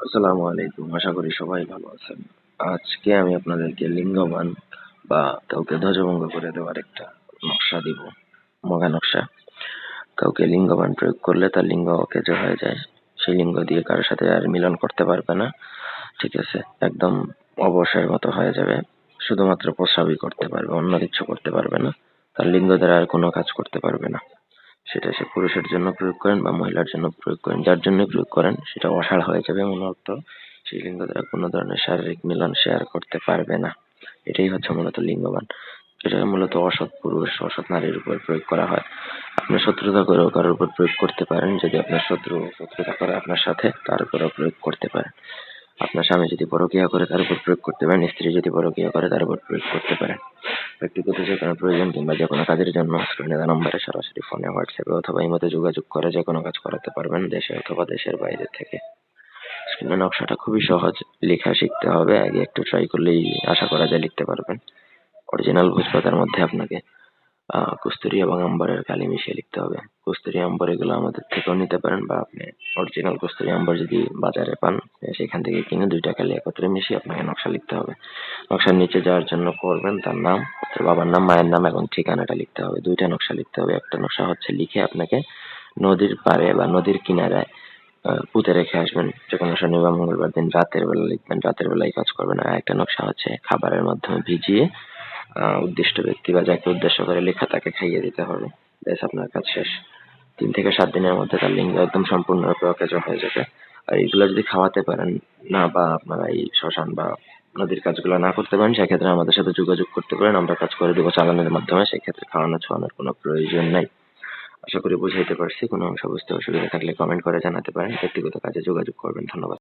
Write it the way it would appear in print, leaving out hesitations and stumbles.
আসসালামু আলাইকুম। আশা করি সবাই ভালো আছেন। আজকে আমি আপনাদেরকে লিঙ্গবান বা কাউকে ধ্বজভঙ্গ করে দেওয়ার একটা নকশা দিব। মগা নকশা। কাউকে লিঙ্গবান প্রয়োগ করলে তার লিঙ্গ অকেজো হয়ে যায়। সেই লিঙ্গ দিয়ে কারোর সাথে আর মিলন করতে পারবে না। ঠিক আছে? একদম অবশের মতো হয়ে যাবে। শুধুমাত্র প্রস্রাবই করতে পারবে, অন্য কিছু করতে পারবে না। তার লিঙ্গ দ্বারা আর কোনো কাজ করতে পারবে না। সেটা সে পুরুষের জন্য প্রয়োগ করেন বা মহিলার জন্য প্রয়োগ করেন, যার জন্যই প্রয়োগ করেন সেটা অসাড় হয়ে যাবে মূলত। সেই লিঙ্গ দ্বারা কোনো ধরনের শারীরিক মিলন সে আর করতে পারবে না। এটাই হচ্ছে মূলত লিঙ্গবান। এটা মূলত অসৎ পুরুষ, অসৎ নারীর উপর প্রয়োগ করা হয়। আপনি শত্রুতা করেও কারোর উপর প্রয়োগ করতে পারেন। যদি আপনার শত্রুতা করে আপনার সাথে, তার উপরেও প্রয়োগ করতে পারেন। আপনার স্বামী যদি পরকীয়া করে তার উপর প্রয়োগ করতে পারেন, স্ত্রী যদি পরকীয়া করে তার উপর প্রয়োগ করতে পারেন। ব্যক্তিগত যে কোনো প্রয়োজন কিংবা যে কোনো কাজের জন্য স্ক্রিনে দেওয়া নম্বরে সরাসরি ফোনে, হোয়াটসঅ্যাপে অথবা ইমোতে যোগাযোগ করে যে কোনো কাজ করাতে পারবেন, দেশে অথবা দেশের বাইরে থেকে। স্ক্রিনের নকশাটা খুবই সহজ, লেখা শিখতে হবে। আগে একটু ট্রাই করলেই আশা করা যায় লিখতে পারবেন। অরিজিনাল ভোজপাতার মধ্যে আপনাকে কস্তুরী এবং আম্বরের কালি মিশিয়ে লিখতে হবে। কস্তুরী আম্বর এগুলো আমাদের থেকেও নিতে পারেন, বা আপনি অরিজিনাল কস্তুরী আম্বর যদি বাজারে পান সেখান থেকে কিনে দুইটা কালি একত্রে মিশিয়ে আপনাকে নকশা লিখতে হবে। নকশার নিচে যাওয়ার জন্য করবেন তার নাম, তার বাবার নাম, মায়ের নাম এবং ঠিকানাটা লিখতে হবে। দুইটা নকশা লিখতে হবে। একটা নকশা হচ্ছে লিখে আপনাকে নদীর পাড়ে বা নদীর কিনারায় পুঁতে রেখে আসবেন। যেকোনো শনি বা মঙ্গলবার দিন রাতের বেলা লিখবেন, রাতের বেলায় কাজ করবেন। আর একটা নকশা হচ্ছে খাবারের মাধ্যমে ভিজিয়ে উদ্দিষ্ট ব্যক্তি বা যাকে উদ্দেশ্য করে লেখা তাকে খাইয়ে দিতে হবে। ব্যাস, আপনার কাজ শেষ। 3 থেকে 7 দিনের মধ্যে তার লিঙ্গ একদম সম্পূর্ণরূপে অকেজো হয়ে যাবে। আর এগুলো যদি খাওয়াতে পারেন না, বা আপনারা এই শ্মশান বা নদীর কাজগুলো না করতে পারেন, সেক্ষেত্রে আমাদের সাথে যোগাযোগ করতে পারেন। আমরা কাজ করে দেবো চালানের মাধ্যমে। সেক্ষেত্রে খাওয়ানো ছোঁয়ানোর কোনো প্রয়োজন নাই। আশা করি বুঝাইতে পারছি। কোনো অংশ বুঝতে অসুবিধা থাকলে কমেন্ট করে জানাতে পারেন। ব্যক্তিগত কাজে যোগাযোগ করবেন। ধন্যবাদ।